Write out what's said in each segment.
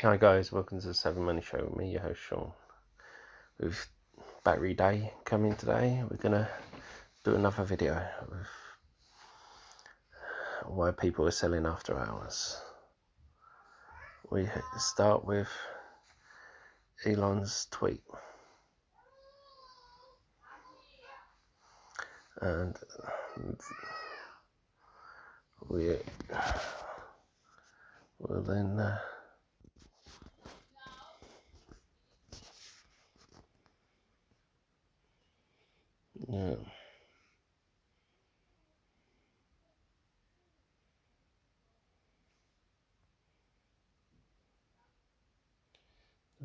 Hi guys, welcome to the 7 Money Show with me, your host Sean. With battery day coming today, we're gonna do another video of why people are selling after hours. We start with Elon's tweet, and we will then the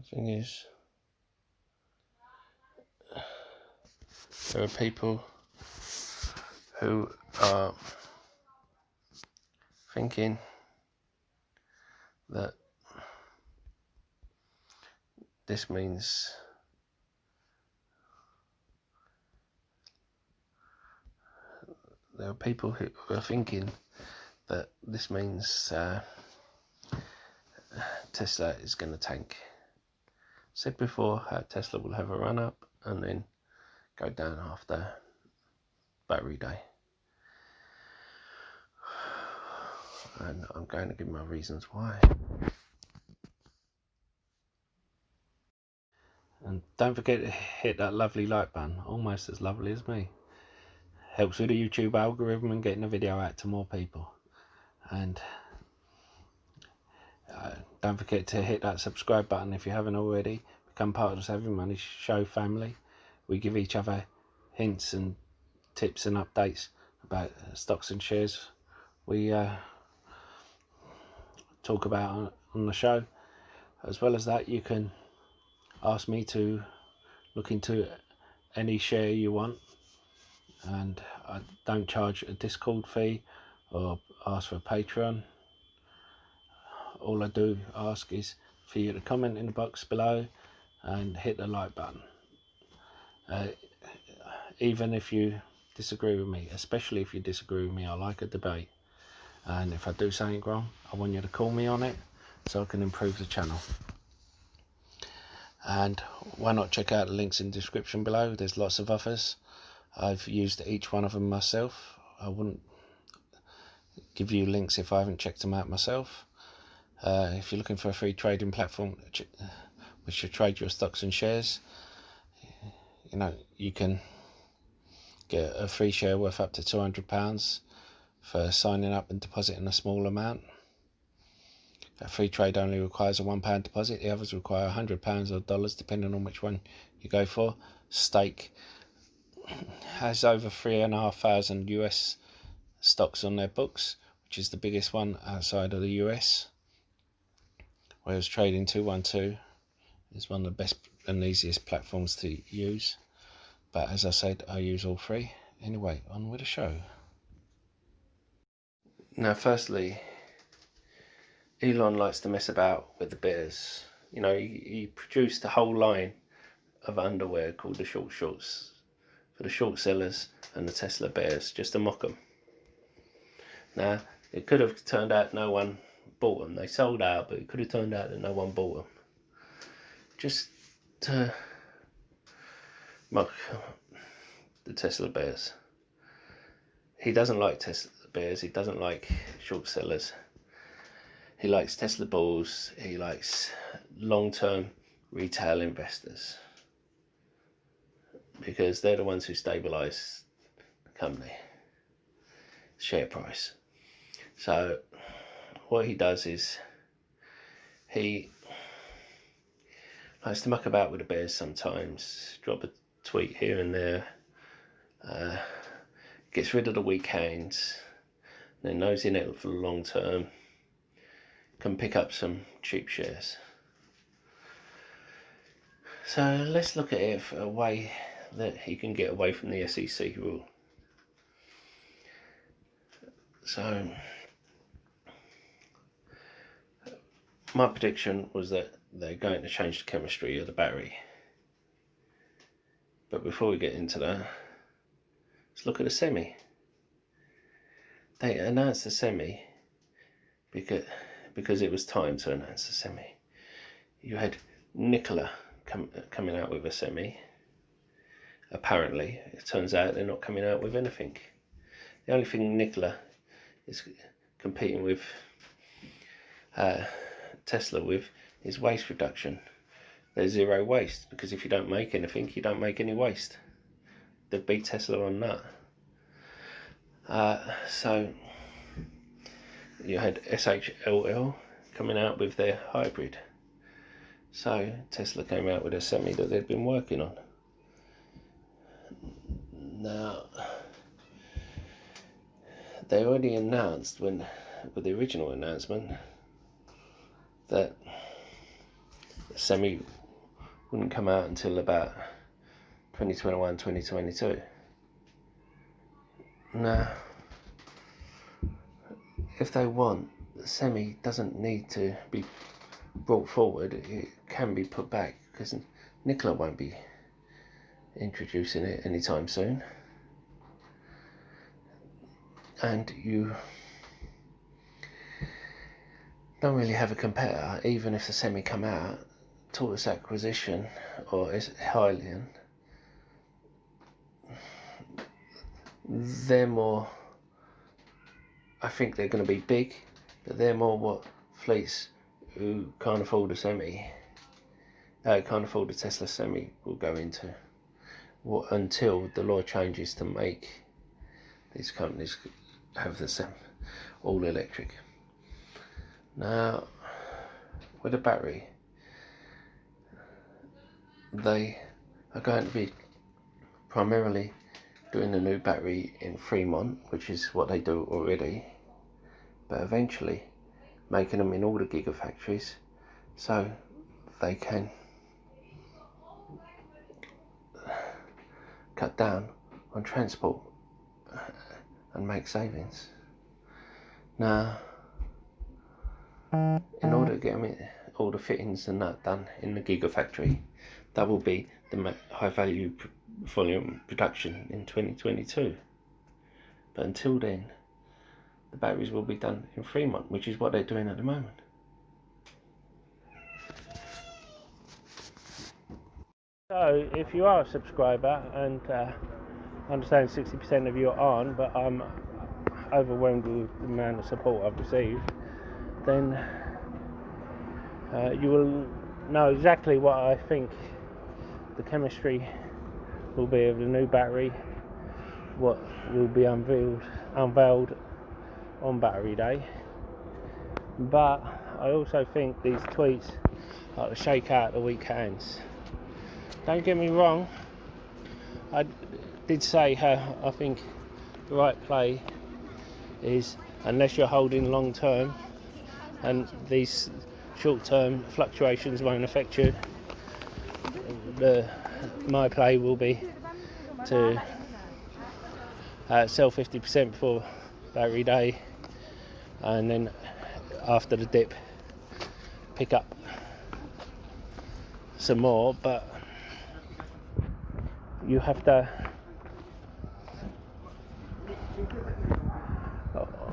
thing is, there are people who are thinking that this means there are people who are thinking that this means Tesla is going to tank. Said before, Tesla will have a run up and then go down after battery day. And I'm going to give my reasons why. And don't forget to hit that lovely like button, almost as lovely as me. Helps with the YouTube algorithm and getting the video out to more people. And don't forget to hit that subscribe button if you haven't already. Become part of the 7 Money Show family. We give each other hints and tips and updates about stocks and shares we talk about on the show. As well as that, you can ask me to look into any share you want, and I don't charge a Discord fee or ask for a Patreon. All I do ask is for you to comment in the box below and hit the like button. Even if you disagree with me, especially if you disagree with me, I like a debate. And if I do something wrong, I want you to call me on it so I can improve the channel. And why not check out the links in the description below? There's lots of others. I've used each one of them myself. I wouldn't give you links if I haven't checked them out myself. If you're looking for a free trading platform which should trade your stocks and shares, you know, you can get a free share worth up to £200 for signing up and depositing a small amount. A free trade only requires a £1 deposit. The others require £100 or dollars, depending on which one you go for. Stake has over 3,500 US stocks on their books, which is the biggest one outside of the US. Whereas Trading 212 is one of the best and easiest platforms to use. But as I said, I use all three. Anyway, on with the show. Now, firstly, Elon likes to mess about with the bears. You know, he produced a whole line of underwear called the short shorts for the short sellers and the Tesla bears, just to mock them. Now, it could have turned out no one bought them. They sold out, but it could have turned out that no one bought them. Just to mock the Tesla bears. He doesn't like Tesla bears. He doesn't like short sellers. He likes Tesla bulls. He likes long-term retail investors, because they're the ones who stabilize the company share price. So what he does is he likes to muck about with the bears sometimes, drop a tweet here and there, gets rid of the weak hands, then knows in it for the long term, can pick up some cheap shares. So let's look at it for a way that he can get away from the SEC rule. So my prediction was that they're going to change the chemistry of the battery. But before we get into that, let's look at the semi. They announced the semi because it was time to announce the semi. you had Nkla coming out with a semi. Apparently, it turns out they're not coming out with anything. The only thing Nkla is competing with Tsla with is waste reduction. There's zero waste, because if you don't make anything, you don't make any waste. They beat Tsla on that. So you had SHLL coming out with their hybrid. So Tsla came out with a semi that they'd been working on. Now, they already announced with the original announcement that the semi wouldn't come out until about 2021, 2022. Now, if they want, the semi doesn't need to be brought forward, it can be put back, because Nkla won't be introducing it anytime soon. And you don't really have a competitor, even if the semi come out. Tortoise Acquisition or Hylian, they're more, I think they're going to be big, but they're more what fleets who can't afford a semi, can't afford a Tsla semi will go into, until the law changes to make these companies have the same all electric. Now, with a battery, they are going to be primarily doing a new battery in Fremont, which is what they do already, but eventually making them in all the gigafactories so they can cut down on transport and make savings. Now, in order to get them all the fittings and that done in the gigafactory, that will be the high value volume production in 2022. But until then, the batteries will be done in Fremont, which is what they're doing at the moment. So if you are a subscriber, and I understand 60% of you aren't, but I'm overwhelmed with the amount of support I've received, then you will know exactly what I think the chemistry will be of the new battery, what will be unveiled on battery day. But I also think these tweets are to shake out the weak hands. Don't get me wrong, I did say how I think the right play is, unless you're holding long term and these short term fluctuations won't affect you, my play will be to sell 50% before battery day, and then after the dip pick up some more. But you have to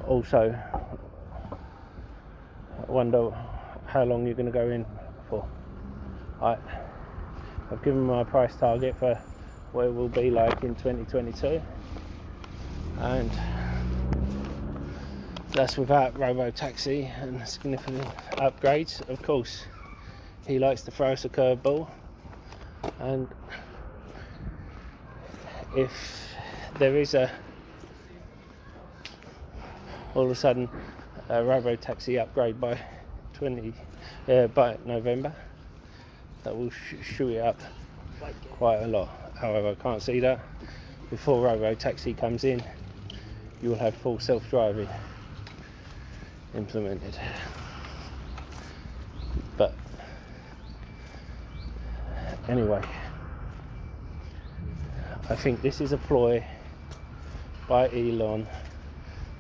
also wonder how long you're going to go in for. I've given my price target for what it will be like in 2022, and that's without robo-taxi and significant upgrades. Of course, he likes to throw us a curveball, and if there is all of a sudden a robo-taxi upgrade by November, that will shoot it up quite a lot. However, I can't see that. Before robo-taxi comes in, you will have full self-driving implemented. But anyway, I think this is a ploy by Elon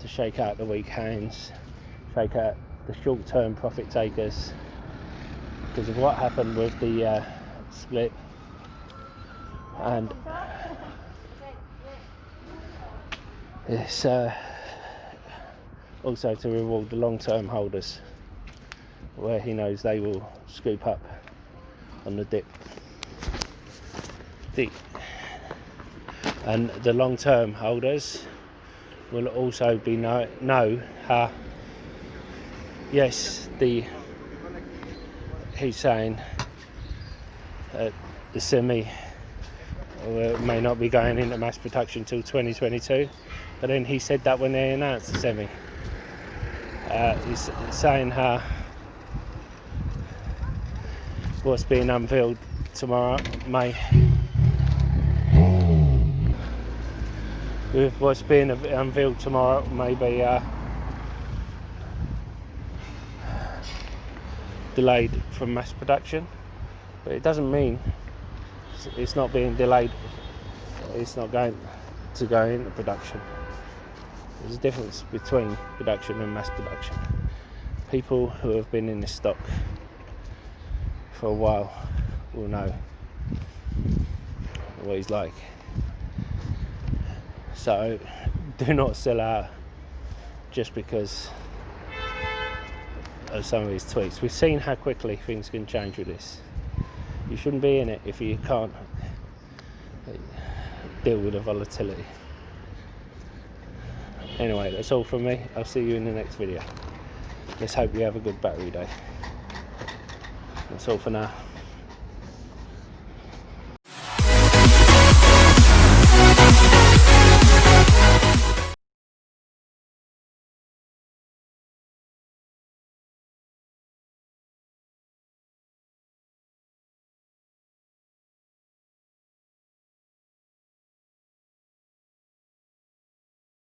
to shake out the weak hands, shake out the short-term profit takers, because of what happened with the split, and it's also to reward the long-term holders, where he knows they will scoop up on the dip. And the long-term holders will also be know how, yes, he's saying the semi may not be going into mass production till 2022, but then he said that when they announced the semi. He's saying how what's being unveiled tomorrow may be delayed from mass production, but it doesn't mean it's not being delayed. It's not going to go into production. There's a difference between production and mass production. People who have been in this stock for a while will know what he's like. So do not sell out just because of some of his tweets. We've seen how quickly things can change with this. You shouldn't be in it if you can't deal with the volatility. Anyway, that's all from me. I'll see you in the next video. Let's hope you have a good battery day. That's all for now.